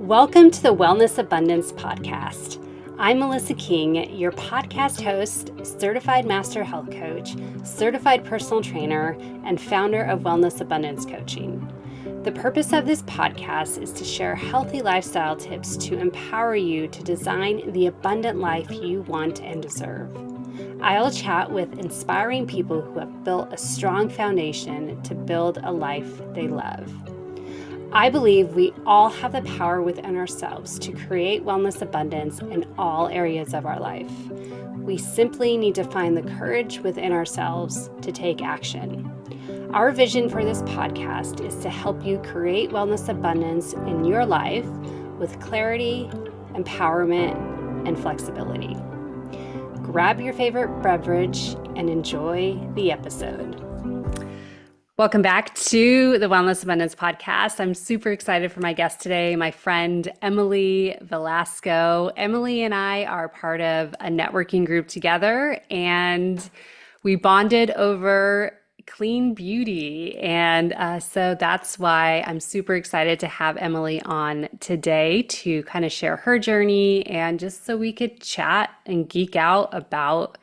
Welcome to the Wellness Abundance Podcast. I'm Melissa King, your podcast host, certified master health coach, certified personal trainer, and founder of Wellness Abundance Coaching. The purpose of this podcast is to share healthy lifestyle tips to empower you to design the abundant life you want and deserve. I'll chat with inspiring people who have built a strong foundation to build a life they love. I believe we all have the power within ourselves to create wellness abundance in all areas of our life. We simply need to find the courage within ourselves to take action. Our vision for this podcast is to help you create wellness abundance in your life with clarity, empowerment, and flexibility. Grab your favorite beverage and enjoy the episode. Welcome back to the Wellness Abundance Podcast. I'm super excited for my guest today, my friend Emily Velasco. Emily and I are part of a networking group together, and we bonded over clean beauty. And so that's why I'm super excited to have Emily on today to kind of share her journey and just so we could chat and geek out about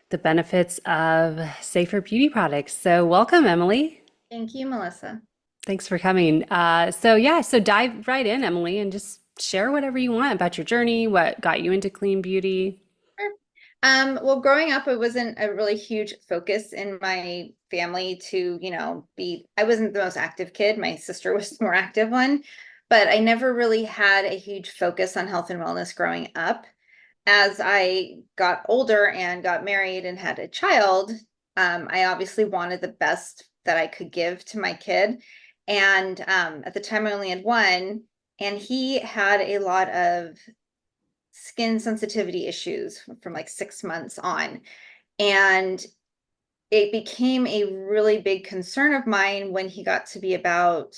the benefits of safer beauty products. So welcome, Emily. Thank you, Melissa. Thanks for coming. So dive right in, Emily, and just share whatever you want about your journey, what got you into clean beauty. Sure. Well, growing up, it wasn't a really huge focus in my family to, I wasn't the most active kid. My sister was the more active one, but I never really had a huge focus on health and wellness growing up. As I got older and got married and had a child, I obviously wanted the best that I could give to my kid. And at the time, I only had one, and he had a lot of skin sensitivity issues from like 6 months on. And it became a really big concern of mine when he got to be about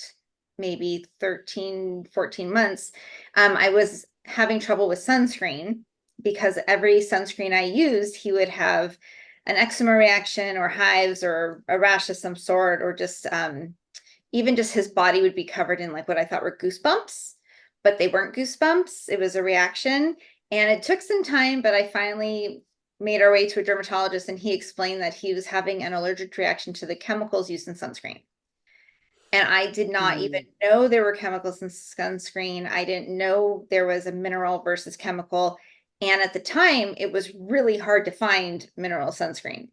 maybe 13, 14 months. I was having trouble with sunscreen because every sunscreen I used, he would have an eczema reaction or hives or a rash of some sort, or just even just his body would be covered in like what I thought were goosebumps, but they weren't goosebumps. It was a reaction. And it took some time, but I finally made our way to a dermatologist, and he explained that he was having an allergic reaction to the chemicals used in sunscreen. And I did not even know there were chemicals in sunscreen. I didn't know there was a mineral versus chemical. And at the time, it was really hard to find mineral sunscreen.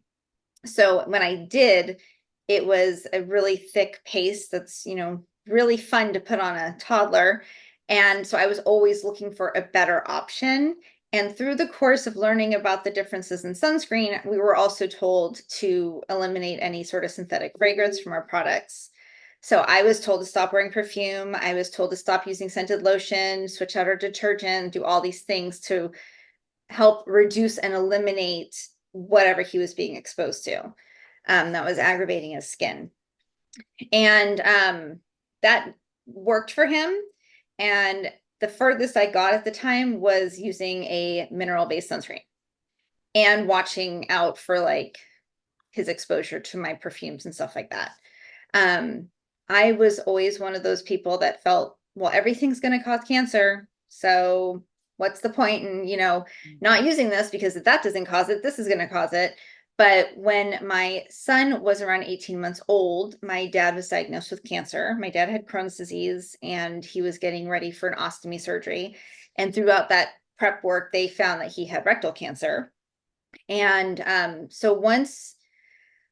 So when I did, it was a really thick paste that's, really fun to put on a toddler. And so I was always looking for a better option. And through the course of learning about the differences in sunscreen, we were also told to eliminate any sort of synthetic fragrance from our products. So I was told to stop wearing perfume. I was told to stop using scented lotion, switch out our detergent, do all these things to help reduce and eliminate whatever he was being exposed to that was aggravating his skin. And that worked for him. And the furthest I got at the time was using a mineral-based sunscreen and watching out for like his exposure to my perfumes and stuff like that. I was always one of those people that felt, well, everything's going to cause cancer. So what's the point in, not using this, because if that doesn't cause it, this is going to cause it. But when my son was around 18 months old, my dad was diagnosed with cancer. My dad had Crohn's disease, and he was getting ready for an ostomy surgery. And throughout that prep work, they found that he had rectal cancer. And so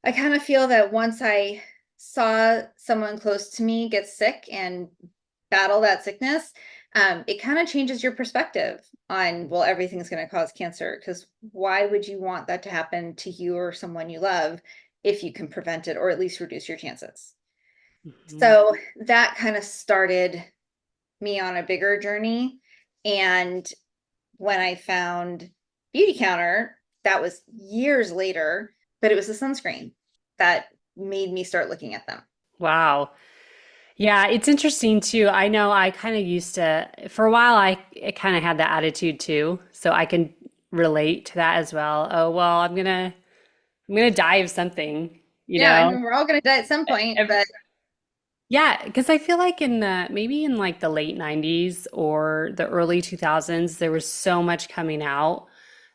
I kind of feel that once I saw someone close to me get sick and battle that sickness, it kind of changes your perspective on, well, everything's going to cause cancer, because why would you want that to happen to you or someone you love if you can prevent it or at least reduce your chances? Mm-hmm. So that kind of started me on a bigger journey. And when I found Beauty Counter, that was years later, but it was the sunscreen that made me start looking at them. Wow. Yeah, it's interesting too. I know I kind of used to, for a while, I kind of had that attitude too. So I can relate to that as well. Oh, well, I'm gonna die of something, I mean, we're all gonna die at some point, but Yeah, because I feel like maybe in like the late 90s or the early 2000s, there was so much coming out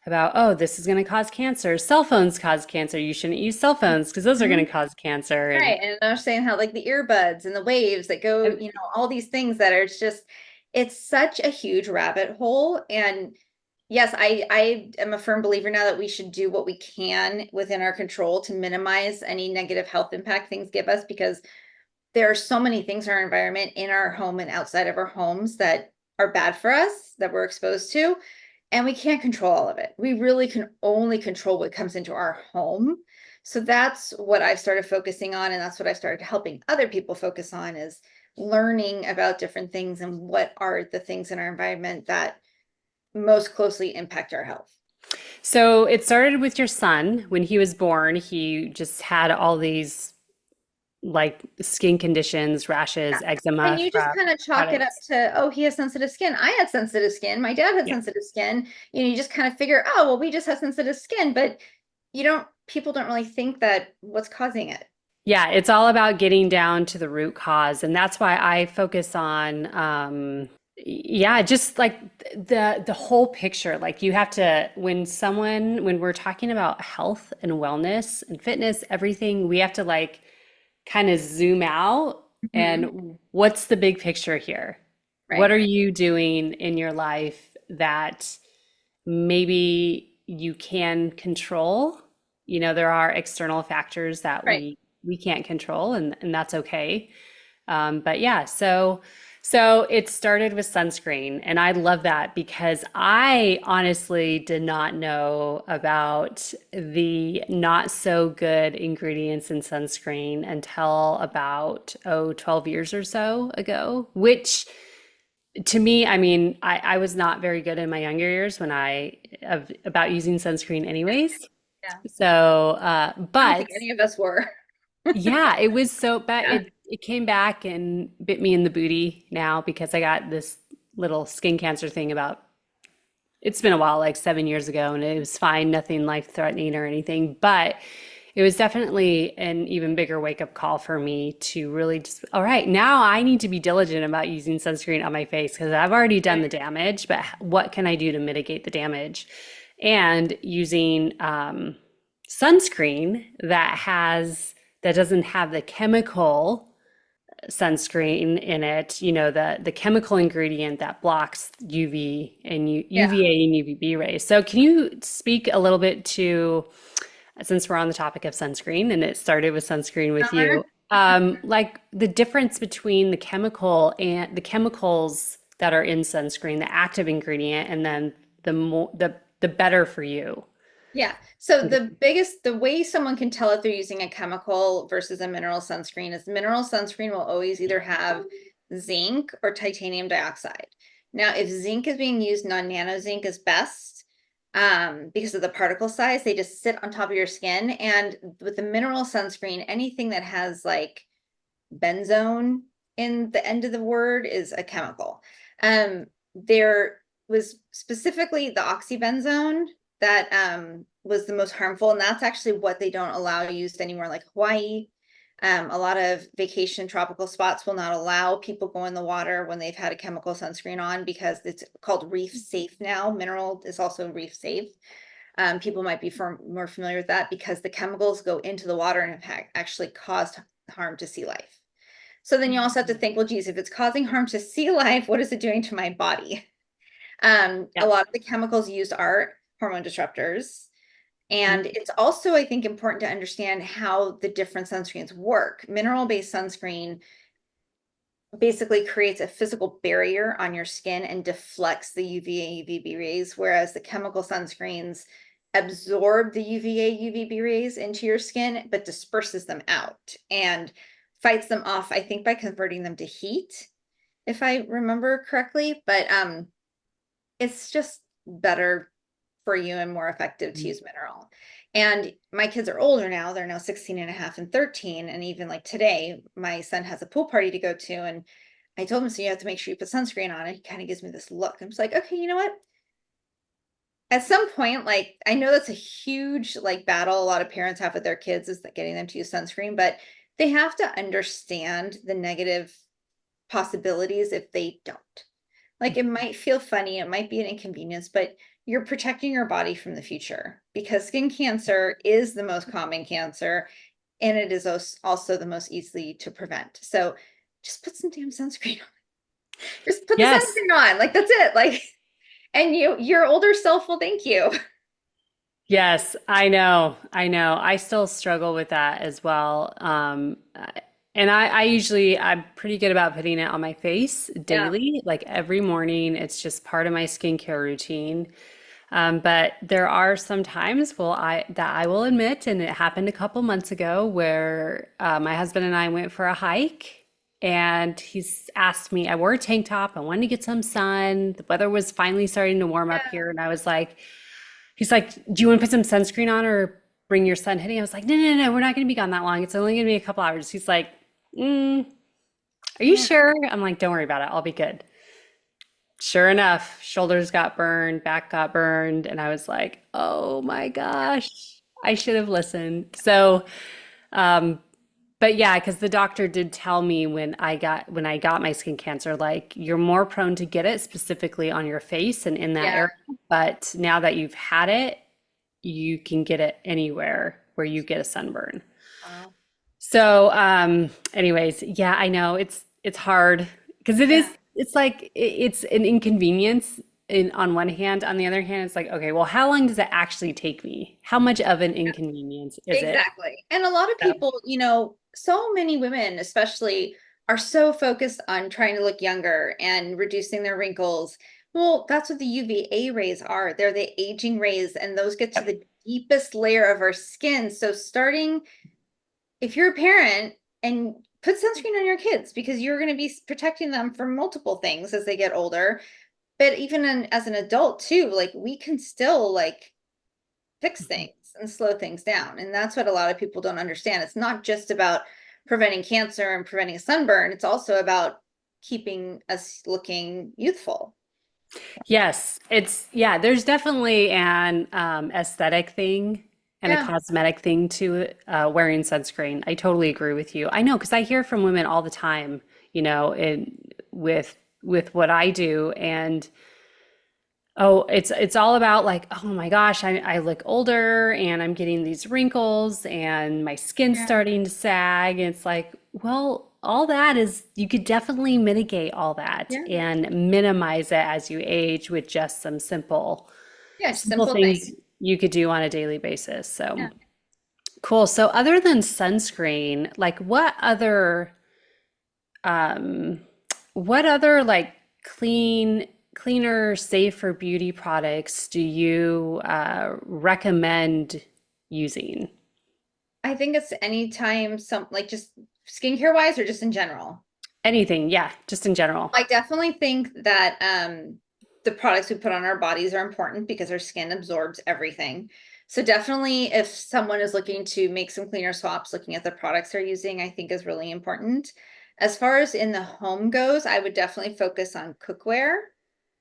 about, oh, this is going to cause cancer. Cell phones cause cancer. You shouldn't use cell phones because those are going Mhm. to cause cancer. Right. And I was saying how like the earbuds and the waves that go, And you know, all these things that are just, it's such a huge rabbit hole. And yes, I am a firm believer now that we should do what we can within our control to minimize any negative health impact things give us, because there are so many things in our environment, in our home and outside of our homes, that are bad for us, that we're exposed to, and we can't control all of it. We really can only control what comes into our home. So that's what I've started focusing on, and that's what I started helping other people focus on, is learning about different things and what are the things in our environment that most closely impact our health. so it started with your son when he was born. He just had all these like skin conditions, rashes, Yeah. eczema And you just from kind of chalk it up products. to, oh, he has sensitive skin. I had sensitive skin. My dad had Yeah. sensitive skin. You know, you just kind of figure, oh, well, we just have sensitive skin, but people don't really think that what's causing it. Yeah, it's all about getting down to the root cause. And that's why I focus on, yeah, just like the whole picture. Like you have to, when we're talking about health and wellness and fitness, everything, we have to like kind of zoom out Mhm. and what's the big picture here? What Right. are you doing in your life that maybe you can control? You know, there are external factors that Right. we can't control, and that's okay. But yeah, so it started with sunscreen, and I love that because I honestly did not know about the not so good ingredients in sunscreen until about 12 years or so ago, which to me, I mean, I was not very good in my younger years when about using sunscreen anyways. Yeah. So, I don't think but any of us were. yeah, it was so bad. Yeah. It came back and bit me in the booty now because I got this little skin cancer thing about it's been a while, like 7 years ago, and it was fine, nothing life-threatening or anything. But it was definitely an even bigger wake-up call for me to really just, all right, now I need to be diligent about using sunscreen on my face because I've already done the damage, but what can I do to mitigate the damage? And using sunscreen that doesn't have the chemical sunscreen in it, you know, the chemical ingredient that blocks Yeah. UVA and UVB rays. So can you speak a little bit to, since we're on the topic of sunscreen and it started with sunscreen with Summer. you, like the difference between the chemicals that are in sunscreen, the active ingredient, and then the better for you. Yeah. So the way someone can tell if they're using a chemical versus a mineral sunscreen is mineral sunscreen will always either have zinc or titanium dioxide. Now, if zinc is being used, non-nano zinc is best, because of the particle size. They just sit on top of your skin. And with the mineral sunscreen, anything that has like benzone in the end of the word is a chemical. There was specifically the oxybenzone that was the most harmful, and that's actually what they don't allow used anymore, like Hawaii. A lot of vacation tropical spots will not allow people go in the water when they've had a chemical sunscreen on because it's called reef safe now. Mineral is also reef safe. People might be more familiar with that because the chemicals go into the water and have actually caused harm to sea life. So then you also have to think, well, geez, if it's causing harm to sea life, what is it doing to my body? A Yeah. lot of the chemicals used are hormone disruptors. Mhm. And it's also, I think, important to understand how the different sunscreens work. Mineral-based sunscreen basically creates a physical barrier on your skin and deflects the UVA, UVB rays, whereas the chemical sunscreens absorb the UVA, UVB rays into your skin, but disperses them out and fights them off, I think, by converting them to heat, if I remember correctly. But it's just better for you and more effective to use mineral. And my kids are older now. They're now 16 and a half and 13. And even like today, my son has a pool party to go to. And I told him, so you have to make sure you put sunscreen on. And he kind of gives me this look. I'm just like, okay, you know what? At some point, like I know that's a huge like battle a lot of parents have with their kids is that getting them to use sunscreen, but they have to understand the negative possibilities if they don't. Like, it might feel funny, it might be an inconvenience, but you're protecting your body from the future, because skin cancer is the most common cancer, and it is also the most easily to prevent. So just put some damn sunscreen on. Just put the Yes. sunscreen on. Like, that's it. Like, and your older self will thank you. Yes, I know. I know. I still struggle with that as well. And I usually, I'm pretty good about putting it on my face Yeah. daily, like every morning. It's just part of my skincare routine. But there are some times, that I will admit, and it happened a couple months ago, where my husband and I went for a hike, and he's asked me. I wore a tank top. I wanted to get some sun. The weather was finally starting to warm up here, and I was like, he's like, "Do you want to put some sunscreen on or bring your sun hoodie?" I was like, "No, no, no, we're not going to be gone that long. It's only going to be a couple hours." He's like, mm, "Are you Yeah. sure?" I'm like, "Don't worry about it. I'll be good." Sure enough, shoulders got burned, back got burned, and I was like, "Oh my gosh, I should have listened." So, um, but yeah, because the doctor did tell me when I got my skin cancer, like you're more prone to get it specifically on your face and in that Yeah. area. But now that you've had it, you can get it anywhere where you get a sunburn. Wow. So, anyways, yeah, I know it's hard because it Yeah. is it's like it's an inconvenience in on one hand. On the other hand, it's like, okay, well, how long does it actually take me? How much of an inconvenience is it? Exactly. And a lot of So, people, so many women, especially, are so focused on trying to look younger and reducing their wrinkles. Well, that's what the UVA rays are. They're the aging rays, and those get to yep. the deepest layer of our skin. So, starting, if you're a parent, and put sunscreen on your kids, because you're going to be protecting them from multiple things as they get older. But even as an adult, too, like, we can still, like, fix things and slow things down. And that's what a lot of people don't understand. It's not just about preventing cancer and preventing a sunburn, it's also about keeping us looking youthful. Yes, yeah, there's definitely an aesthetic thing and a Yeah. cosmetic thing to wearing sunscreen. I totally agree with you. I know because I hear from women all the time, with what I do, and oh, it's all about like, oh my gosh, I look older and I'm getting these wrinkles and my skin's Yeah. starting to sag. And it's like, well, all that is, you could definitely mitigate all that Yeah. and minimize it as you age with just some Yeah. simple Simple things things. you could do on a daily basis. So Yeah. cool. So other than sunscreen, like um, what other like cleaner, safer beauty products do you recommend using? I think it's anytime, some, like, just skincare wise or just in general. Anything, yeah, just in general. I definitely think that the products we put on our bodies are important because our skin absorbs everything. So definitely, if someone is looking to make some cleaner swaps, looking at the products they're using, I think is really important. As far as in the home goes, I would definitely focus on cookware,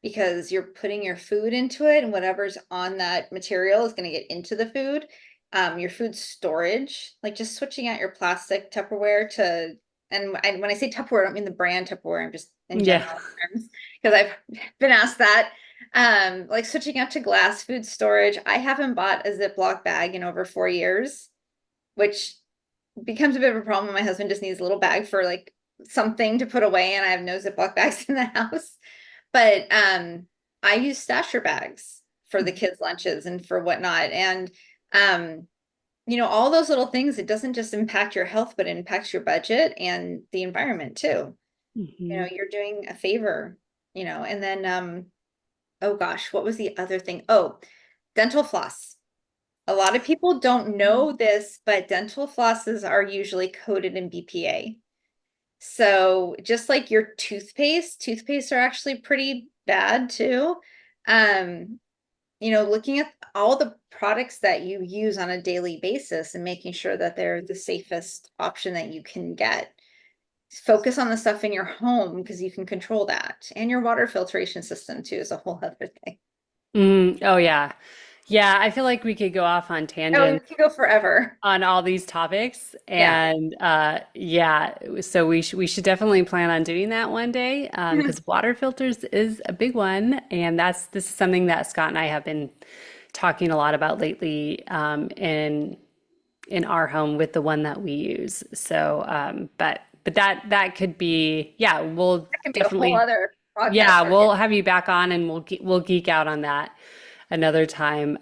because you're putting your food into it, and whatever's on that material is going to get into the food. Your food storage, like just switching out your plastic Tupperware to, and when I say Tupperware, I don't mean the brand Tupperware, I'm just in Yeah. general terms, because I've been asked that. Like switching out to glass food storage. I haven't bought a Ziploc bag in over 4 years, which becomes a bit of a problem. My husband just needs a little bag for like something to put away, and I have no Ziploc bags in the house. But I use stasher bags for the kids' lunches and for whatnot. And um, all those little things, it doesn't just impact your health, but it impacts your budget and the environment too. Mhm. You're doing a favor, and then oh gosh, what was the other thing? Oh, dental floss. A lot of people don't know this, but dental flosses are usually coated in BPA. So just like your toothpaste are actually pretty bad too. Um, looking at all the products that you use on a daily basis and making sure that they're the safest option that you can get. Focus on the stuff in your home because you can control that. And your water filtration system too is a whole other thing. Oh yeah. Yeah, I feel like we could go off on Oh, we tangents could go forever. on all these topics, Yeah. and yeah, so we should definitely plan on doing that one day, because water filters is a big one, and this is something that Scott and I have been talking a lot about lately, in our home with the one that we use. So, but that could be, yeah, we'll That could be a whole definitely, other yeah, podcast. we'll have you back on, and we'll geek out on that another time.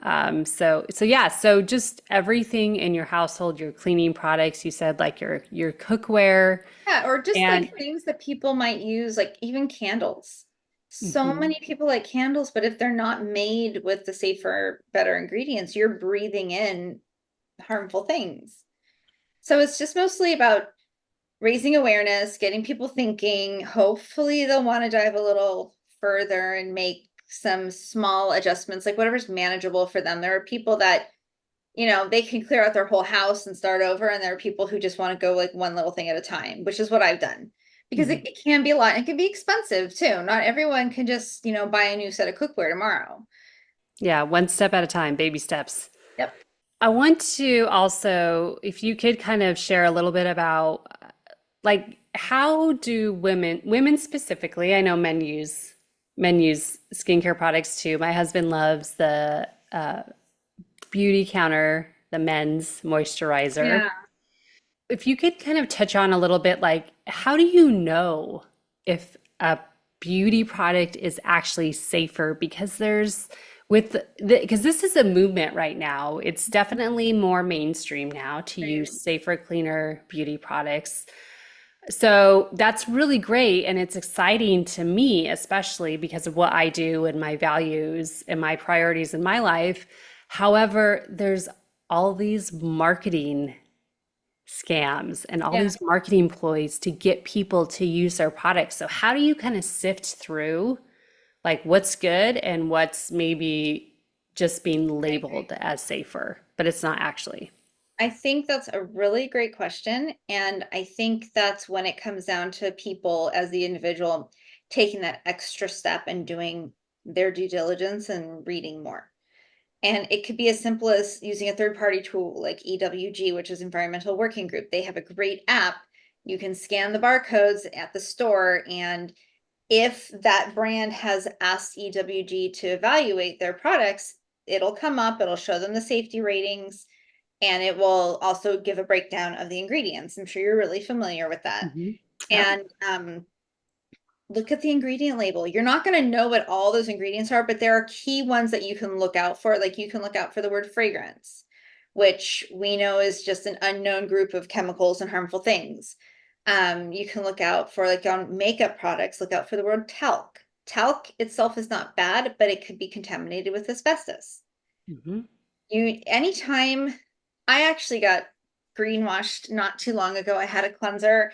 So yeah, so just everything in your household, your cleaning products, you said like your cookware Yeah, or just and like things that people might use, like even candles. So mhm, many people like candles, but if they're not made with the safer, better ingredients, you're breathing in harmful things. So it's just mostly about raising awareness, getting people thinking. Hopefully, they'll want to dive a little further and make some small adjustments, like whatever's manageable for them. There are people that, they can clear out their whole house and start over. And there are people who just want to go like one little thing at a time, which is what I've done. Because mhm. it can be a lot. It can be expensive too. Not everyone can just, buy a new set of cookware tomorrow. Yeah, one step at a time, baby steps. Yep. I want to also, if you could kind of share a little bit about like how do women specifically, I know men use skincare products too. My husband loves the Beauty Counter, the men's moisturizer. Yeah. If you could kind of touch on a little bit, like, how do you know if a beauty product is actually safer? Because because this is a movement right now. It's definitely more mainstream now to Right. use safer, cleaner beauty products. So that's really great. And it's exciting to me, especially because of what I do and my values and my priorities in my life. However, there's all these marketing scams and all Yeah. these marketing ploys to get people to use their products. So how do you kind of sift through like what's good and what's maybe just being labeled as safer, but it's not actually? I think that's a really great question. And I think that's when it comes down to people as the individual taking that extra step and doing their due diligence and reading more. And it could be as simple as using a third party tool like EWG, which is Environmental Working Group. They have a great app. You can scan the barcodes at the store. And if that brand has asked EWG to evaluate their products, it'll come up, it'll show them the safety ratings, and it will also give a breakdown of the ingredients. I'm sure you're really familiar with that. Mhm. Yep. And look at the ingredient label. You're not going to know what all those ingredients are, but there are key ones that you can look out for. Like you can look out for the word fragrance, which we know is just an unknown group of chemicals and harmful things. You can look out for, like on makeup products, look out for the word talc. Talc itself is not bad, but it could be contaminated with asbestos. Mhm. Anytime I actually got greenwashed not too long ago. I had a cleanser,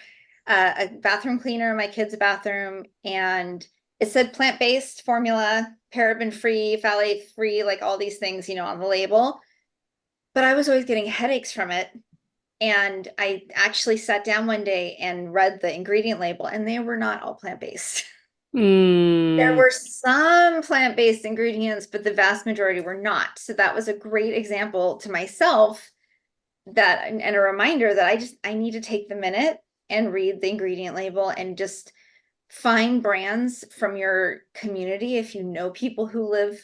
a bathroom cleaner in my kid's bathroom, and it said plant-based formula, paraben-free, phthalate-free, like all these things, on the label. But I was always getting headaches from it. And I actually sat down one day and read the ingredient label, and they were not all plant-based. There Mm. were some plant-based ingredients, but the vast majority were not. So that was a great example to myself that and a reminder that I need to take the minute and read the ingredient label and just find brands from your community. If you know people who live,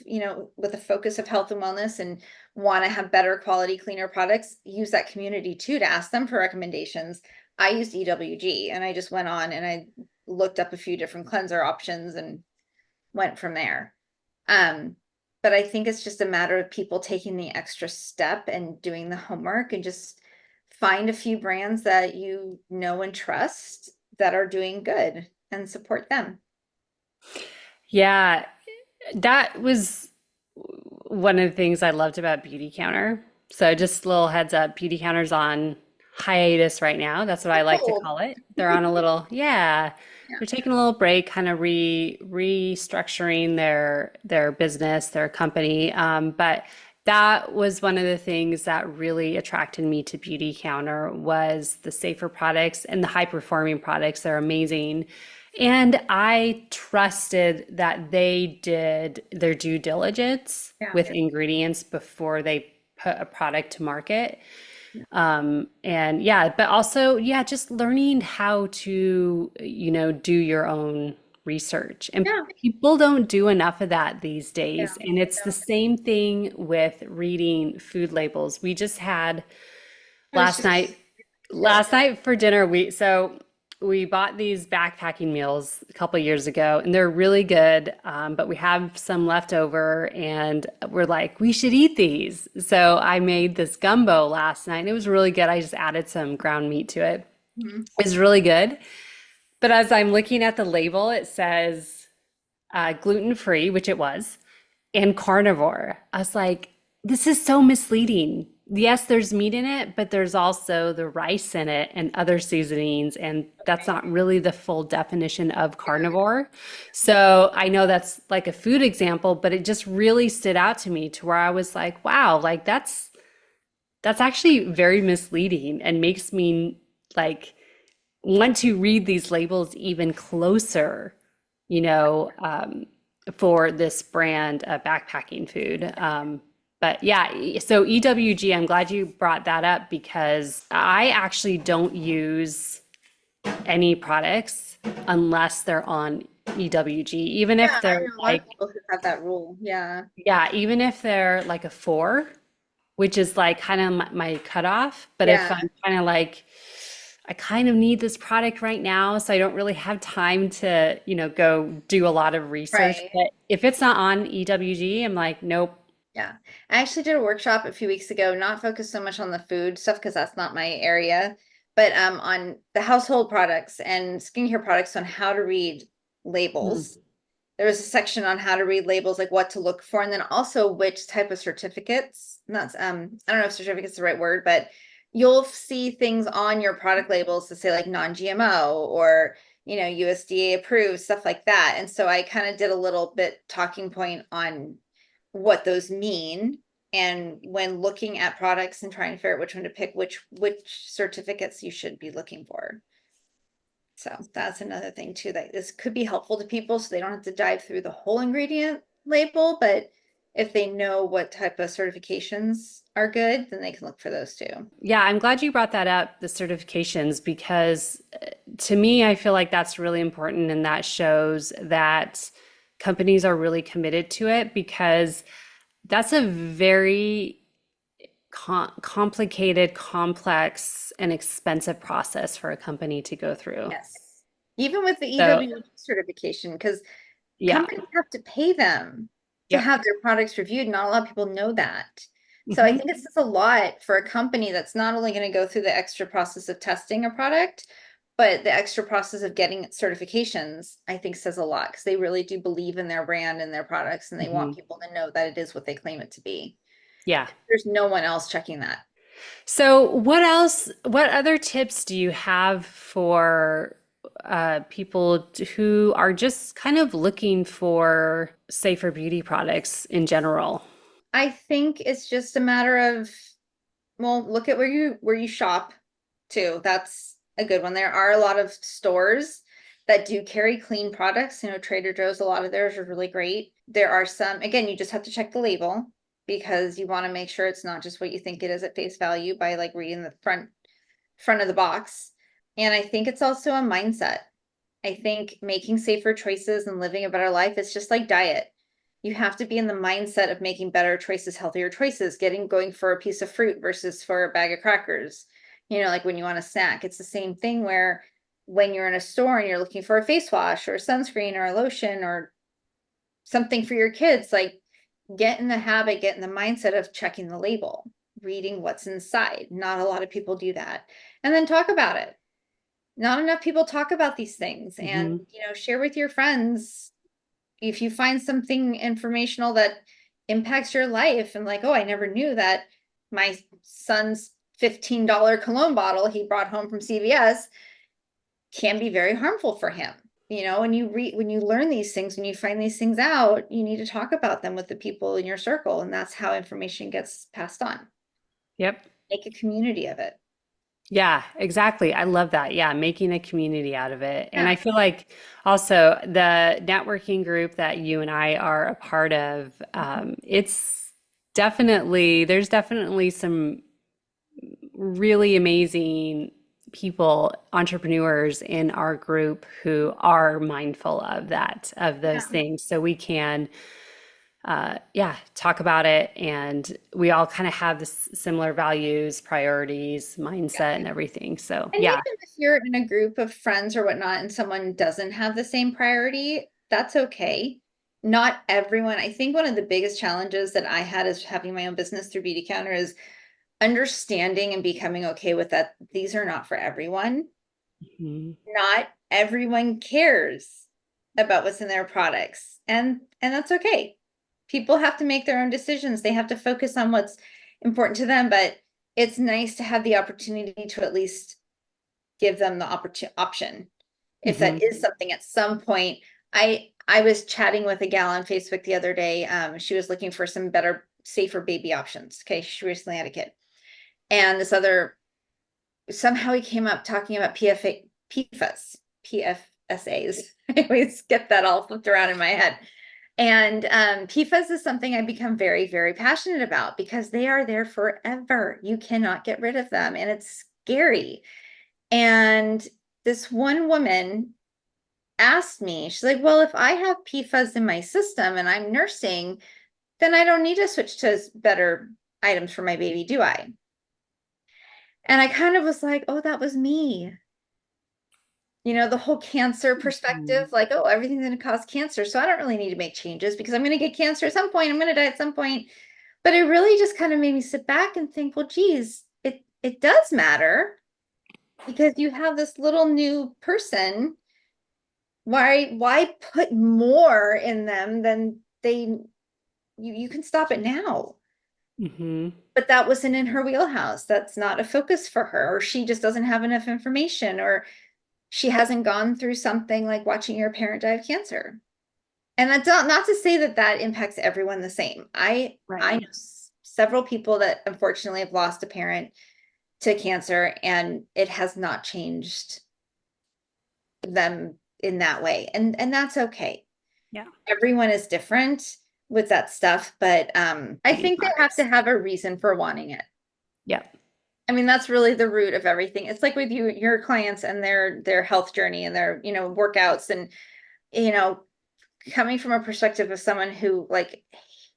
with a focus of health and wellness and want to have better quality, cleaner products, use that community too to ask them for recommendations. I used EWG and I just went on and I looked up a few different cleanser options and went from there. Um, but I think it's just a matter of people taking the extra step and doing the homework and just find a few brands that you know and trust that are doing good and support them. Yeah, that was one of the things I loved about Beauty Counter. So just a little heads up, Beauty Counter's on hiatus right now. That's what I like to Cool. call it. They're on a little, yeah, Yeah. they're taking a little break, kind of restructuring their business, their company. But that was one of the things that really attracted me to Beauty Counter was the safer products and the high performing products. They're amazing. And I trusted that they did their due diligence Yeah. with ingredients before they put a product to market. And yeah, but also, yeah, just learning how to, do your own research. And Yeah. people don't do enough of that these Yeah. days. And I it's the don't. same thing with reading food labels. We just had I was last just night, too. last night for dinner, we bought these backpacking meals a couple years ago, and they're really good. But we have some left over, and we're like, we should eat these. So I made this gumbo last night, and it was really good. I just added some ground meat to it. Mhm. It was really good. But as I'm looking at the label, it says gluten-free, which it was, and carnivore. I was like, this is so misleading. Yes, there's meat in it, but there's also the rice in it and other seasonings, and that's not really the full definition of carnivore. So I know that's like a food example, but it just really stood out to me to where I was like, wow, like that's actually very misleading and makes me like want to read these labels even closer, you know, um, for this brand of backpacking food. But yeah, so EWG, I'm glad you brought that up because I actually don't use any products unless they're on EWG, even if Yeah, I they're know a lot of like, people who have that rule. Yeah. yeah, even if they're like a 4, which is like kind of my cutoff. But if Yeah. I'm kind of like, I kind of need this product right now, so I don't really have time to, go do a lot of research. Right. But if it's not on EWG, I'm like, nope. Yeah. I actually did a workshop a few weeks ago, not focused so much on the food stuff because that's not my area, but on the household products and skincare products on how to read Mm, labels. There was a section on how to read labels, like what to look for, and then also which type of certificates. Not I don't know if certificate's the right word, but you'll see things on your product labels to say like non-GMO or USDA approved, stuff like that. And so I kind of did a little bit talking point on what those mean. And when looking at products and trying to figure out which one to pick, which certificates you should be looking for. So that's another thing too, that this could be helpful to people so they don't have to dive through the whole ingredient label, but if they know what type of certifications are good, then they can look for those too. yeah, I'm glad you brought that up, the certifications, because to me, I feel like that's really important. And that shows that companies are really committed to it because that's a very complicated, complex, and expensive process for a company to go through. Yes. Even with the So, EWG certification, because yeah. companies have to pay them to Yep. have their products reviewed. Not a lot of people know that. So I Hmm. think it's just a lot for a company that's not only going to go through the extra process of testing a product, but the extra process of getting certifications, I think says a lot because they really do believe in their brand and their products and they want Hmm. people to know that it is what they claim it to be. Yeah. There's no one else checking that. So, what else, what other tips do you have for people who are just kind of looking for safer beauty products in general? I think it's just a matter of, well, look at where you shop too. That's a good one. There are a lot of stores that do carry clean products. Trader Joe's, a lot of theirs are really great. There are some, again, you just have to check the label because you want to make sure it's not just what you think it is at face value by like reading the front of the box. And I think it's also a mindset. I think making safer choices and living a better life is just like diet. You have to be in the mindset of making better choices, healthier choices, going for a piece of fruit versus for a bag of crackers. Like when you want a snack, it's the same thing where when you're in a store and you're looking for a face wash or a sunscreen or a lotion or something for your kids, like get in the habit, get in the mindset of checking the label, reading what's inside. Not a lot of people do that. And then talk about it. Not enough people talk about these things and, Hmm. share with your friends if you find something informational that impacts your life and like, oh, I never knew that my son's $15 cologne bottle he brought home from CVS can be very harmful for him. When you learn these things, when you find these things out, you need to talk about them with the people in your circle. And that's how information gets passed on. Yep. Make a community of it. Yeah, exactly. I love that. Yeah, making a community out of it. And Yeah. I feel like also the networking group that you and I are a part of, it's there's definitely some really amazing people, entrepreneurs in our group who are mindful of of those Yeah. things. So we can yeah, talk about it. And we all kind of have this similar values, priorities, mindset, and everything. So, And yeah. even if you're in a group of friends or whatnot and someone doesn't have the same priority, that's okay. Not everyone. I think one of the biggest challenges that I had is having my own business through Beauty Counter is understanding and becoming okay with that. These are not for everyone. Mhm. Not everyone cares about what's in their products, and that's okay. People have to make their own decisions. They have to focus on what's important to them, but it's nice to have the opportunity to at least give them the option if that Mhm. is something at some point. I was chatting with a gal on Facebook the other day. She was looking for some better, safer baby options. Okay, she recently had a kid, and this other somehow he came up talking about PFAS, PFSAs. I always get that all flipped around in my head. And PFAS is something I've become very, very passionate about because they are there forever. You cannot get rid of them, and it's scary. And this one woman asked me, she's like, well, if I have PFAS in my system and I'm nursing, then I don't need to switch to better items for my baby, do I? And I kind of was like, oh, that was me. The whole cancer Mhm. perspective, like, oh, everything's going to cause cancer. So I don't really need to make changes because I'm going to get cancer at some point. I'm going to die at some point. But it really just kind of made me sit back and think, well, geez, it does matter because you have this little new person. Why put more in them than you can stop it now. Mhm. But that wasn't in her wheelhouse. That's not a focus for her, or she just doesn't have enough information, or she hasn't gone through something like watching your parent die of cancer. And that's not to say that that impacts everyone the same. I Right. know several people that unfortunately have lost a parent to cancer, and it has not changed them in that way. And that's okay. Yeah. Everyone is different with that stuff, but I Beauty think they have to products. have a reason for wanting it. Yep. I mean, that's really the root of everything. It's like with your clients and their health journey and their, workouts, and you know, coming from a perspective of someone who like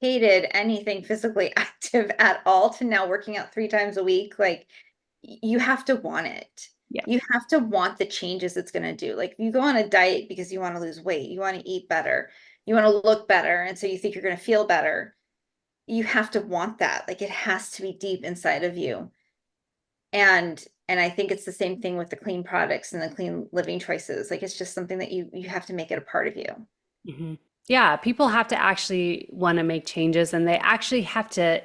hated anything physically active at all to now working out 3 times a week, like you have to want it. Yep. You have to want the changes it's going to do. Like you go on a diet because you want to lose weight, you want to eat better, you want to look better, and so you think you're going to feel better. You have to want that. Like it has to be deep inside of you. And I think it's the same thing with the clean products and the clean living choices. Like it's just something that you have to make it a part of you. Mhm. Yeah, people have to actually want to make changes and they actually have to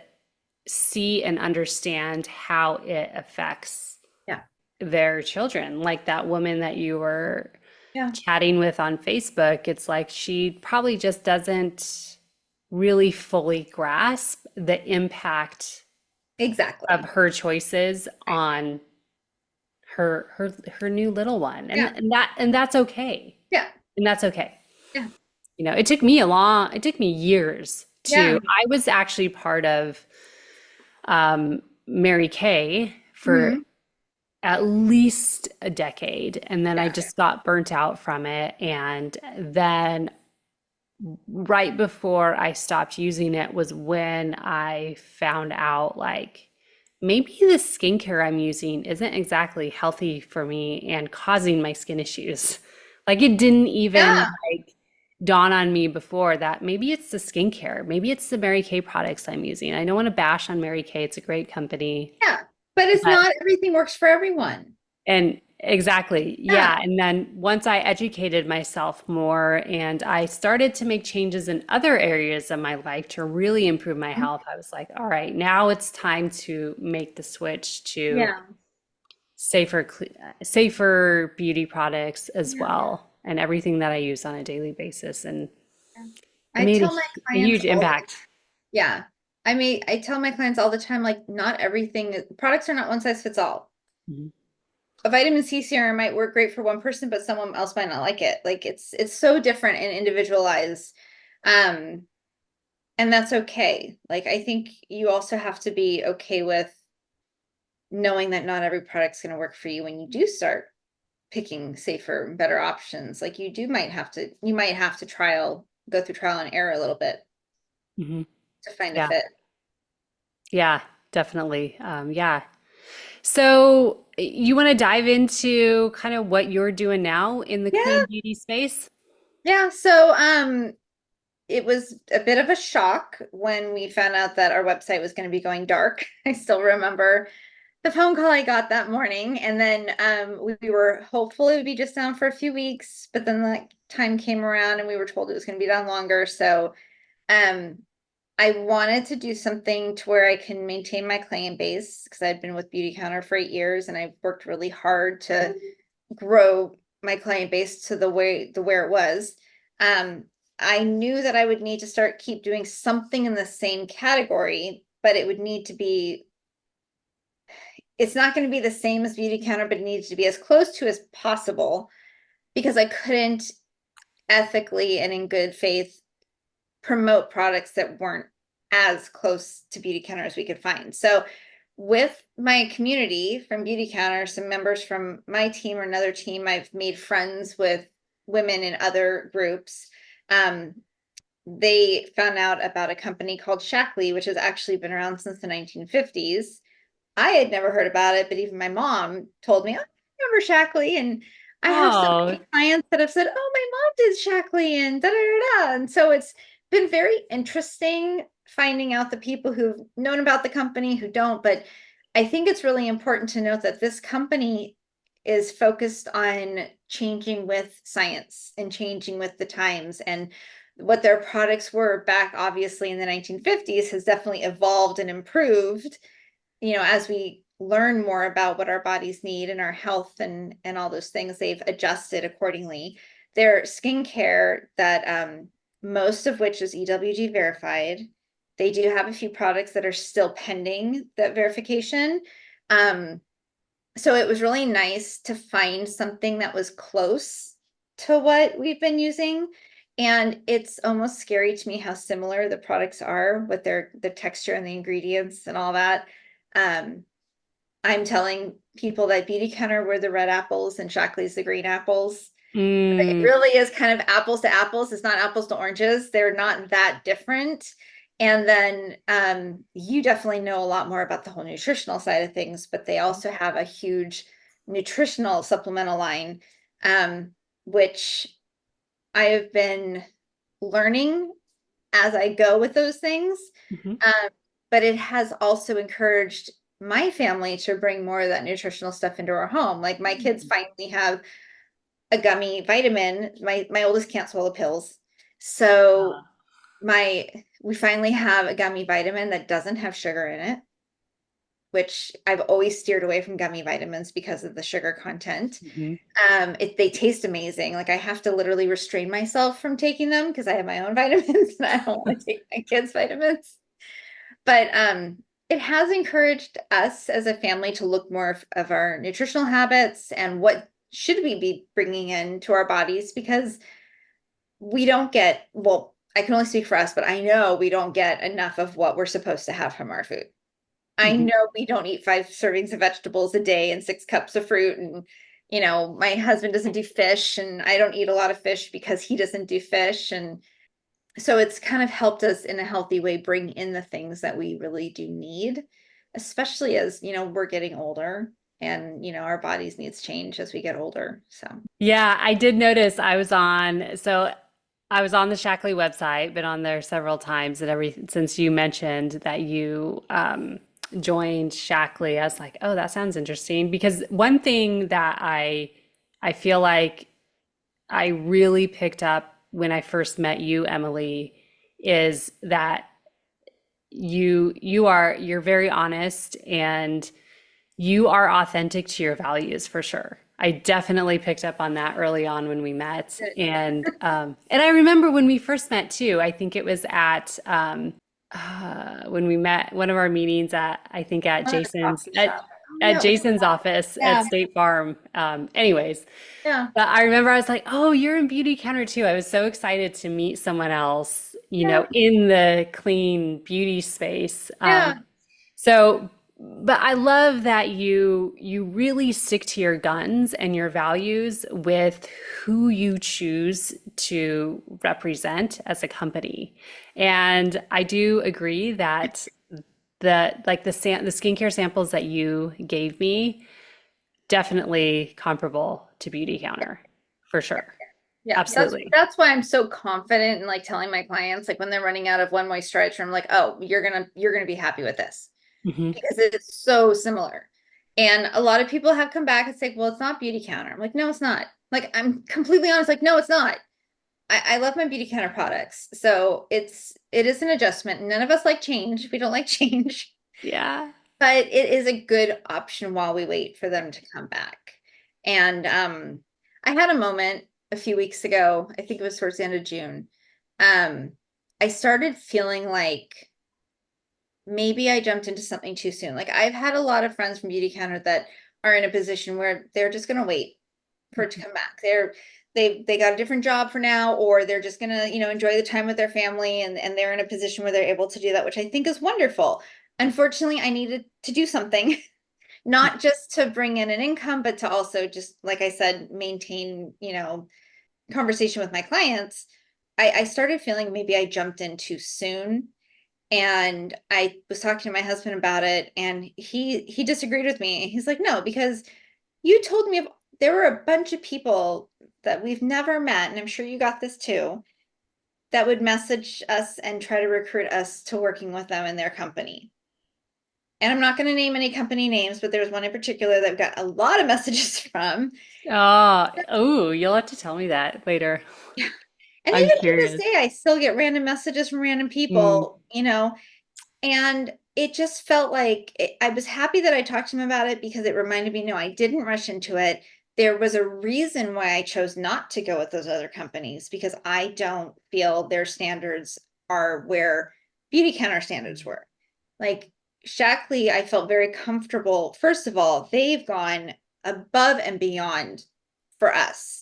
see and understand how it affects Yeah. their children. Like that woman that you were Yeah. chatting with on Facebook, it's like she probably just doesn't really fully grasp the impact of Exactly. her choices Right. on her new little one. Yeah. And that's okay. Yeah. And that's okay. Yeah. It took me years Yeah. I was actually part of Mary Kay for Hmm. at least a decade. And then I Yeah. just got burnt out from it. And then right before I stopped using it was when I found out like maybe the skincare I'm using isn't exactly healthy for me and causing my skin issues. Like it didn't even Yeah. like dawn on me before that maybe it's the skincare, maybe it's the Mary Kay products I'm using. I don't want to bash on Mary Kay, it's a great company, Yeah. But it's but not everything works for everyone. and exactly, Yeah. yeah. And then once I educated myself more and I started to make changes in other areas of my life to really improve my health, I was like, all right, now it's time to make the switch to Yeah. safer, safer beauty products as Yeah. well, and everything that I use on a daily basis. And Yeah. it I made tell my a clients huge all, impact. yeah. I tell my clients all the time, like, not everything, products are not one size fits all. Mhm. A vitamin C serum might work great for one person, but someone else might not like it. Like it's so different and individualized. Um, and that's okay. Like I think you also have to be okay with knowing that not every product's going to work for you when you do start picking safer, better options. Like you might have to go through trial and error a little bit Mhm. to find a Yeah. fit. Yeah, definitely. Yeah. So you want to dive into kind of what you're doing now in the Yeah. clean beauty space? Yeah. So, it was a bit of a shock when we found out that our website was going to be going dark. I still remember the phone call I got that morning, and then we were hopeful it would be just down for a few weeks, but then that time came around and we were told it was going to be down longer. So um, I wanted to do something to where I can maintain my client base because I've been with Beauty Counter for 8 years and I've worked really hard to grow my client base to the where it was. Um, I knew that I would need to start keep doing something in the same category, but it would need to be, it's not going to be the same as Beauty Counter, but it needs to be as close to as possible because I couldn't ethically and in good faith promote products that weren't as close to Beauty Counter as we could find. So with my community from Beauty Counter, some members from my team or another team, I've made friends with women in other groups. Um, they found out about a company called Shackley, which has actually been around since the 1950s. I had never heard about it, but even my mom told me, "Oh, I remember Shackley." And I have so Oh, many clients that have said, "Oh, my mom did Shackley," and da da da da. And so it's been very interesting finding out the people who've known about the company who don't. But I think it's really important to note that this company is focused on changing with science and changing with the times. And what their products were back, obviously, in the 1950s has definitely evolved and improved, as we learn more about what our bodies need and our health and all those things, they've adjusted accordingly. Their skincare that most of which is EWG verified. They do have a few products that are still pending that verification. Um, so it was really nice to find something that was close to what we've been using. And it's almost scary to me how similar the products are with the texture and the ingredients and all that. Um, I'm telling people that Beauty Counter were the red apples and Shockley's the green apples. It mm, really is kind of apples to apples. It's not apples to oranges. They're not that different. And then you definitely know a lot more about the whole nutritional side of things, but they also have a huge nutritional supplemental line, um, which I have been learning as I go with those things. mhm, Um, but it has also encouraged my family to bring more of that nutritional stuff into our home. Like my kids finally have a gummy vitamin. My oldest can't swallow pills. So my we finally have a gummy vitamin that doesn't have sugar in it, which I've always steered away from gummy vitamins because of the sugar content. mhm. They taste amazing. Like I have to literally restrain myself from taking them because I have my own vitamins and I don't want to take my kids' vitamins. But it has encouraged us as a family to look more of our nutritional habits and what should we be bringing into our bodies because we don't get, well, I can only speak for us, but I know we don't get enough of what we're supposed to have from our food. I Mhm. know we don't eat 5 servings of vegetables a day and 6 cups of fruit. And, my husband doesn't do fish and I don't eat a lot of fish because he doesn't do fish. And so it's kind of helped us in a healthy way bring in the things that we really do need, especially as, we're getting older and, our bodies needs change as we get older. So, Yeah, I did notice I was on the Shackley website, been on there several times and since you mentioned that you joined Shackley, I was like, oh, that sounds interesting. Because one thing that I feel like I really picked up when I first met you, Emily, is that you're very honest and you are authentic to your values for sure. I definitely picked up on that early on when we met, and I remember when we first met too. I think it was at when we met one of our meetings at I think at I'm at a Jason's coffee shop. at No, Jason's office at yeah, State Farm. Anyways, yeah, but I remember I was like, "Oh, you're in Beauty Counter too." I was so excited to meet someone else, yeah, in the clean beauty space. yeah. So, but I love that you really stick to your guns and your values with who you choose to represent as a company. And I do agree that the skincare samples that you gave me definitely comparable to Beauty Counter for sure. Yeah, Absolutely. that's why I'm so confident in like telling my clients like when they're running out of one moisturizer, I'm like, oh, you're gonna be happy with this Hmm. because it's so similar. And a lot of people have come back and say, well, it's not Beauty Counter. I'm like, no, it's not. Like, I'm completely honest, like, no, it's not. I love my Beauty Counter products. So it is an adjustment. None of us like change. We don't like change, Yeah. but it is a good option while we wait for them to come back. And I had a moment a few weeks ago, I think it was towards the end of June. Um, I started feeling like maybe I jumped into something too soon. Like I've had a lot of friends from Beauty Counter that are in a position where they're just going to wait for it to come back. They got a different job for now, or they're just gonna, enjoy the time with their family and they're in a position where they're able to do that, which I think is wonderful. Unfortunately, I needed to do something, not just to bring in an income, but to also just, like I said, maintain, conversation with my clients. I started feeling maybe I jumped in too soon. And I was talking to my husband about it, and he disagreed with me. He's like, no, because you told me there were a bunch of people that we've never met, and I'm sure you got this too, that would message us and try to recruit us to working with them in their company. And I'm not going to name any company names, but there's one in particular that I've got a lot of messages from. Oh, you'll have to tell me that later. Yeah. And I'm even to this curious. day, I still get random messages from random Mm, people, and it just felt like I was happy that I talked to him about it because it reminded me, no, I didn't rush into it. There was a reason why I chose not to go with those other companies because I don't feel their standards are where Beauty Counter standards were. Like Shackley, I felt very comfortable. First of all, they've gone above and beyond for us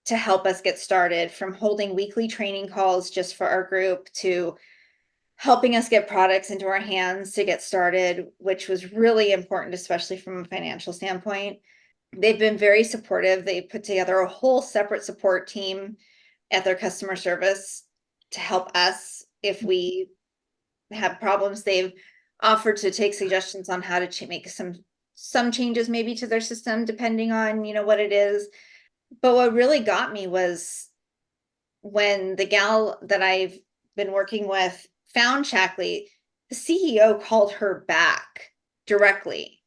to help us get started, from holding weekly training calls just for our group to helping us get products into our hands to get started, which was really important, especially from a financial standpoint. They've been very supportive. They put together a whole separate support team at their customer service to help us if we have problems. They've offered to take suggestions on how to make some changes maybe to their system depending on, what it is. But what really got me was when the gal that I've been working with found Shackley, the CEO called her back directly.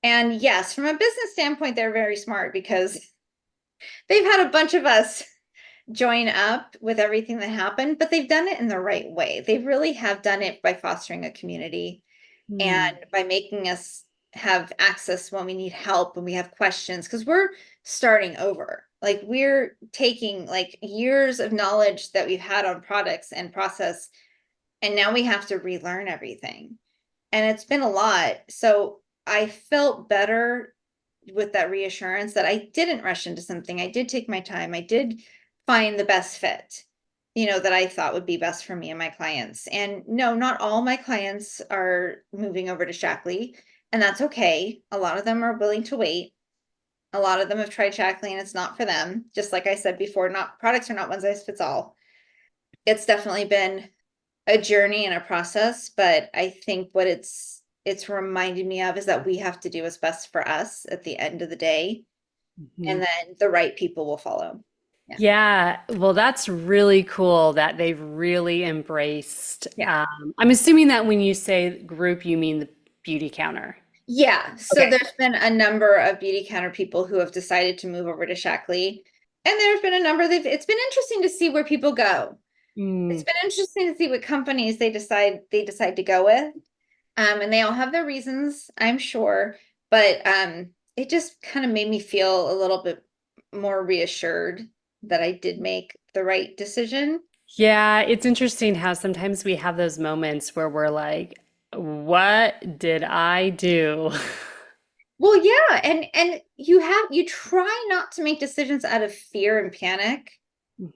And yes, from a business standpoint, they're very smart because they've had a bunch of us join up with everything that happened, but they've done it in the right way. They really have done it by fostering a community and mm. by making us have access when we need help and we have questions, because we're starting over. Like we're taking like years of knowledge that we've had on products and process, and now we have to relearn everything. And it's been a lot. So I felt better with that reassurance that I didn't rush into something. I did take my time. I did find the best fit, that I thought would be best for me and my clients. And no, not all my clients are moving over to Shackley, and that's okay. A lot of them are willing to wait. A lot of them have tried Shackley and it's not for them. Just like I said before, not products are not one size fits all. It's definitely been a journey and a process, but I think what it's reminded me of is that we have to do what's best for us at the end of the day, and Mhm. then the right people will follow. Yeah. Yeah, well, that's really cool that they've really embraced. Yeah. I'm assuming that when you say group, you mean the beauty counter. Yeah. So Okay. there's been a number of beauty counter people who have decided to move over to Shackley. And there's been a number that it's been interesting to see where people go. It's Mm. been interesting to see what companies they decide to go with. And they all have their reasons, I'm sure. But it just kind of made me feel a little bit more reassured that I did make the right decision. Yeah, it's interesting how sometimes we have those moments where we're like, what did I do? Well, yeah, and you try not to make decisions out of fear and panic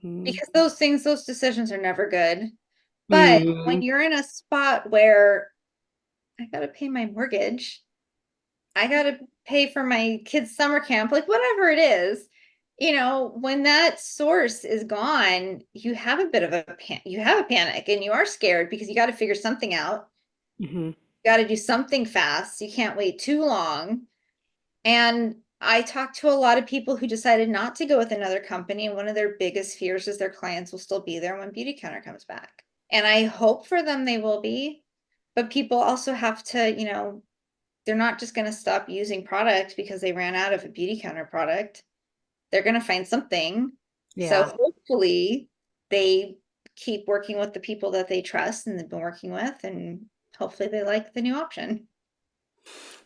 Hmm. because those decisions are never good. But when Hmm. you're in a spot where I gotta pay my mortgage, I gotta pay for my kids' summer camp, like whatever it is, when that source is gone, you have a bit of you have a panic and you are scared because you got to figure something out. Hmm. You got to do something fast. You can't wait too long. And I talked to a lot of people who decided not to go with another company, and one of their biggest fears is their clients will still be there when Beauty Counter comes back. And I hope for them they will be, but people also have to, they're not just going to stop using product because they ran out of a Beauty Counter product. They're going to find something. So Yeah. hopefully they keep working with the people that they trust and they've been working with, and hopefully they like the new option.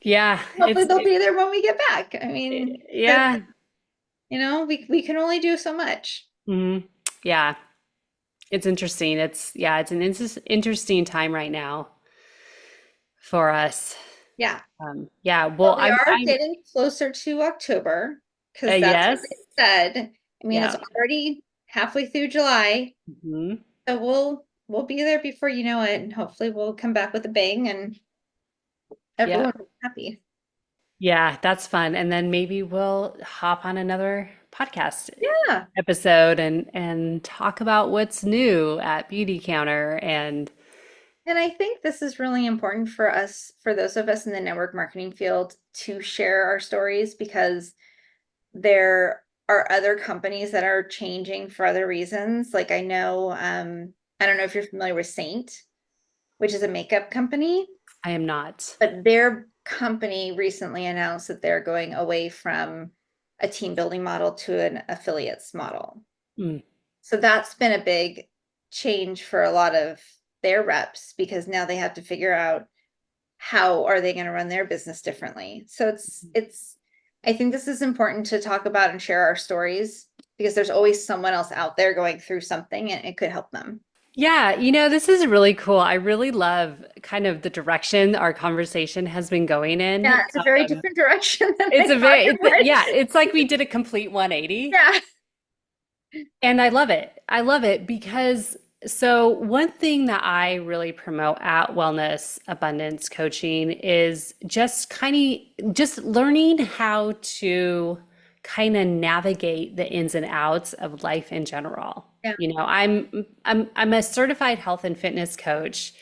Yeah. Hopefully they'll be there when we get back. I mean, because Yeah. we can only do so much. Hmm. Yeah. It's interesting. It's an interesting time right now for us. Yeah. Yeah. But Well, we are I'm, getting closer to October because that's what yes. they said. I mean, it's Yeah. already halfway through July. Hmm. So we'll be there before you know it, and hopefully we'll come back with a bang and Yeah. everyone will be happy. Yeah. That's fun. And then maybe we'll hop on another podcast Yeah. episode and talk about what's new at Beauty Counter and And I think this is really important for us, for those of us in the network marketing field, to share our stories because there are other companies that are changing for other reasons. Like I know, I don't know if you're familiar with Saint, which is a makeup company, I am not. but their company recently announced that they're going away from a team building model to an affiliates model. Mm. So that's been a big change for a lot of their reps because now they have to figure out how are they going to run their business differently. So it's I think this is important to talk about and share our stories because there's always someone else out there going through something and it could help them. Yeah, this is really cool. I really love kind of the direction our conversation has been going Yeah, in. it's a very different direction than I It's a thought very, it would. yeah, it's like we did a complete 180. Yeah. And I love it. I love it because so one thing that I really promote at Wellness Abundance Coaching is just learning how to kind of navigate the ins and outs of life in general. Yeah. I'm a certified health and fitness coach,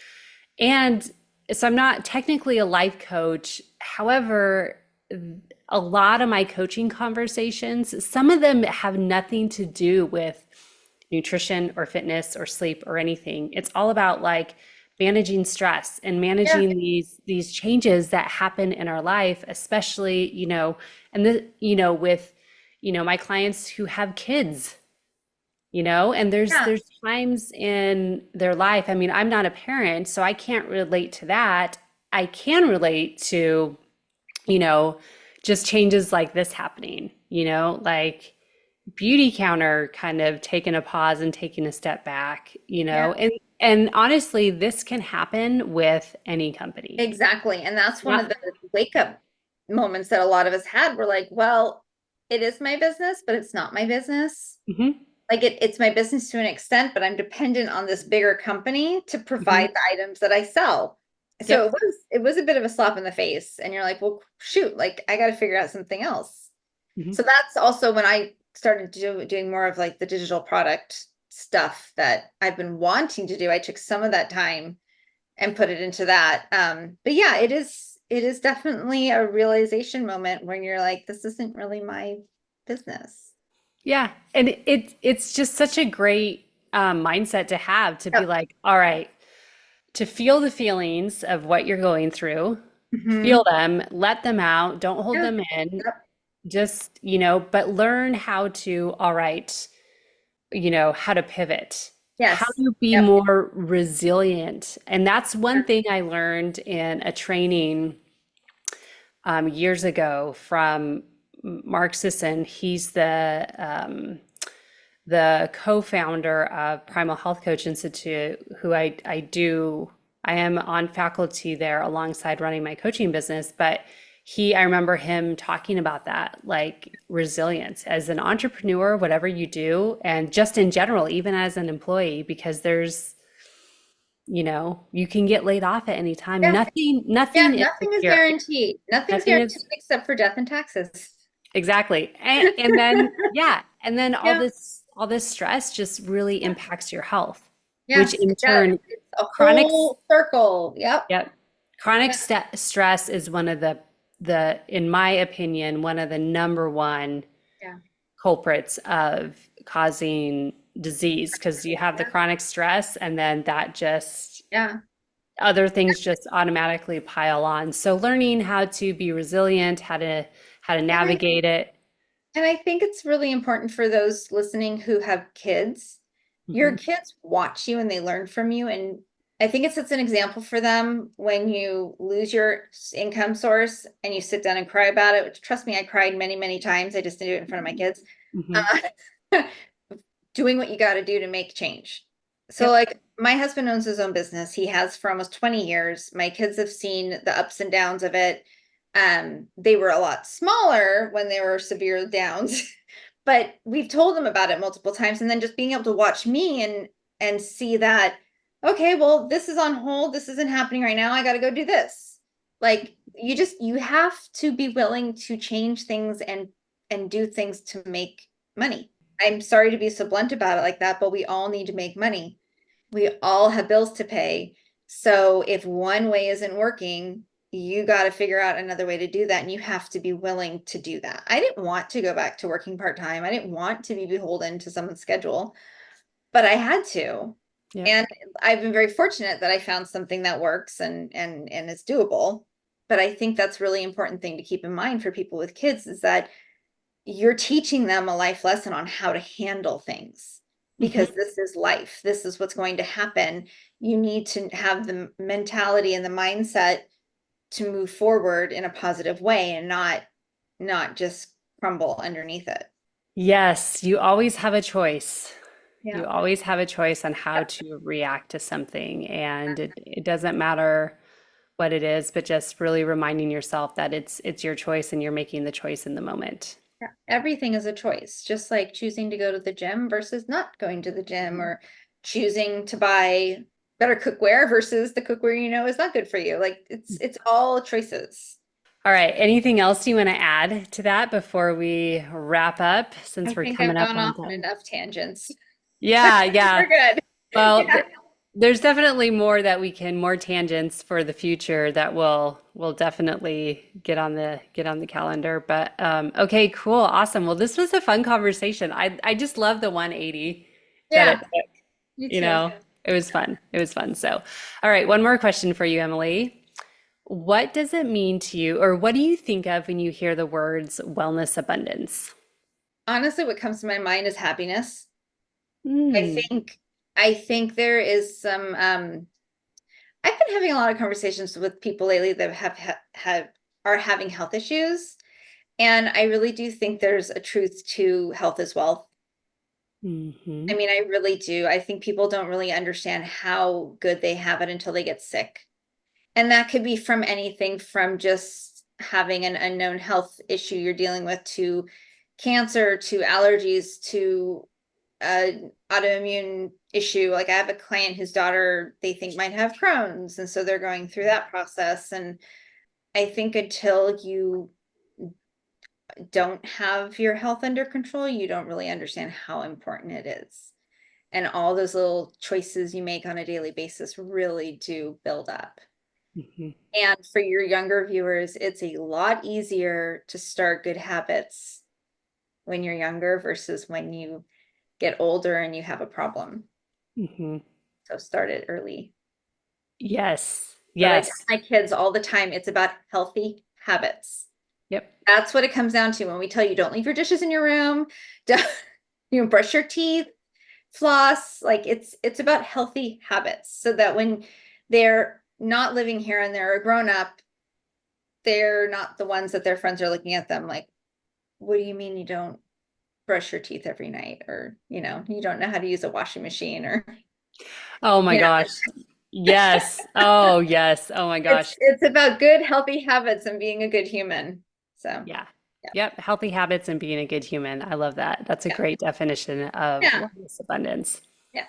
and so I'm not technically a life coach. However, a lot of my coaching conversations, some of them have nothing to do with nutrition or fitness or sleep or anything. It's all about like managing stress and Yeah. managing these changes that happen in our life, especially, and with, my clients who have kids, and Yeah. there's times in their life. I mean, I'm not a parent, so I can't relate to that. I can relate to, you know, just changes like this happening, like Beauty Counter kind of taking a pause and taking a step back, Yeah. and honestly, this can happen with any company. Exactly. And that's one of Not, the wake up moments that a lot of us had. We're like, well, it is my business, but it's not my business. hmm Like it's my business to an extent, but I'm dependent on this bigger company to hmm provide the items that I sell. So Yep. it was a bit of a slap in the face. And you're like, well, shoot, like I got to figure out something else. hmm So that's also when I started doing more of like the digital product stuff that I've been wanting to do. I took some of that time and put it into that. But yeah, it is definitely a realization moment when you're like, this isn't really my business. Yeah. And it's just such a great mindset to have to be Yep. like, all right, to feel the feelings of what you're going through, Hmm. feel them, let them out, don't hold Yeah. them in, Yep. just, but learn how to, all right, how to pivot, how Yes. to be Yep. more resilient. And that's one thing I learned in a training years ago from Mark Sisson. He's the co-founder of Primal Health Coach Institute, who I am on faculty there alongside running my coaching business. But I remember him talking about that, like resilience as an entrepreneur, whatever you do, and just in general, even as an employee, because you can get laid off at any time. Yeah. Yeah, Nothing is nothing is secure. guaranteed. Nothing's Nothing guaranteed is except for death and taxes. exactly. And then, yeah, and then Yeah. all this stress just really Yeah. impacts your health, which Yes, in it does. turn, It's a chronic, whole circle. Yep. yep, chronic Yeah. stress is one of in my opinion, one of the number one Yeah. culprits of causing disease because you have the Yeah. chronic stress and then that just Yeah. other things just automatically pile on. So learning how to be resilient, how to And I navigate it. and I think it's really important for those listening who have kids. Your Mhm, kids watch you and they learn from you. And I think it sets an example for them when you lose your income source and you sit down and cry about it, which trust me, I cried many, many times. I just didn't do it in front of my kids. mhm. Uh, doing what you got to do to make change. So, Yep. like, my husband owns his own business. He has for almost 20 years. My kids have seen the ups and downs of it. They were a lot smaller when they were severe downs, but we've told them about it multiple times. And then just being able to watch me and see that, okay, well, this is on hold. This isn't happening right now. I got to go do this. Like, you have to be willing to change things and do things to make money. I'm sorry to be so blunt about it like that, but we all need to make money. We all have bills to pay. So if one way isn't working, you got to figure out another way to do that. And you have to be willing to do that. I didn't want to go back to working part-time. I didn't want to be beholden to someone's schedule, but I had to. Yep. And I've been very fortunate that I found something that works and is doable. But I think that's really important thing to keep in mind for people with kids is that you're teaching them a life lesson on how to handle things Mhm. because this is life. This is what's going to happen. You need to have the mentality and the mindset to move forward in a positive way and not just crumble underneath it. Yes, you always have a choice. Yeah. You always have a choice on how to react to something. And it doesn't matter what it is, but just really reminding yourself that it's your choice and you're making the choice in the moment. Yeah. Everything is a choice, just like choosing to go to the gym versus not going to the gym, Mhm. or choosing to buy better cookware versus the cookware you know is not good for you. Like it's all choices. All right. Anything else you want to add to that before we wrap up since I we're think coming I've up gone on off on time? enough tangents. Yeah, yeah. We're good. Well, Yeah. there's definitely more that we can, more tangents for the future that will definitely get on the calendar. But okay, cool, awesome. Well, this was a fun conversation. I just love the 180 that it Yeah, took. me You too. know, it was fun. It was fun. So, all right, one more question for you, Emily. What does it mean to you, or what do you think of when you hear the words wellness abundance? Honestly, what comes to my mind is happiness. I Mm, think I think there is some I've been having a lot of conversations with people lately that have are having health issues. And I really do think there's a truth to health as well. I hmm. mean, I really do. I think people don't really understand how good they have it until they get sick. And that could be from anything from just having an unknown health issue you're dealing with to cancer to allergies to autoimmune issue. Like I have a client whose daughter they think might have Crohn's, and so they're going through that process. And I think until you don't have your health under control, you don't really understand how important it is. And all those little choices you make on a daily basis really do build up. Hmm. And for your younger viewers, it's a lot easier to start good habits when you're younger versus when you get older and you have a problem. Hmm. So start it early. Yes, But I tell yes. my kids all the time, it's about healthy habits. Yep. That's what it comes down to when we tell you don't leave your dishes in your room, don't, brush your teeth, floss. Like it's about healthy habits so that when they're not living here and they're a grown up, they're not the ones that their friends are looking at them like, what do you mean you don't brush your teeth every night? Or, you don't know how to use a washing machine or, Oh my you know, gosh. Yes. Oh, yes. Oh my gosh. It's about good, healthy habits and being a good human. So, Yeah. yeah. Yep. Healthy habits and being a good human. I love that. That's a Yeah. great definition of Yeah. wellness abundance. Yeah.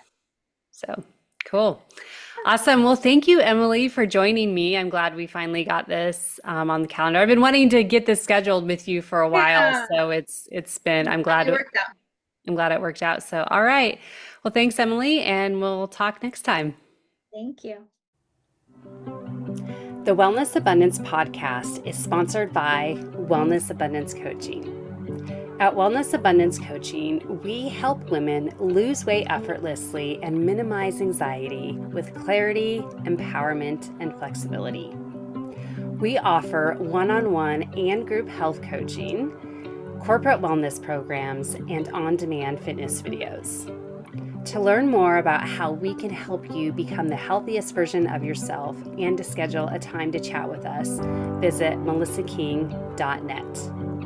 So cool. Awesome. Well, thank you, Emily, for joining me. I'm glad we finally got this on the calendar. I've been wanting to get this scheduled with you for a while, Yeah. so it's been. I'm glad Finally worked out. it worked out. So, all right. Well, thanks, Emily, and we'll talk next time. Thank you. The Wellness Abundance podcast is sponsored by Wellness Abundance Coaching. At Wellness Abundance Coaching, we help women lose weight effortlessly and minimize anxiety with clarity, empowerment, and flexibility. We offer one-on-one and group health coaching, corporate wellness programs, and on-demand fitness videos. To learn more about how we can help you become the healthiest version of yourself and to schedule a time to chat with us, visit melissaking.net.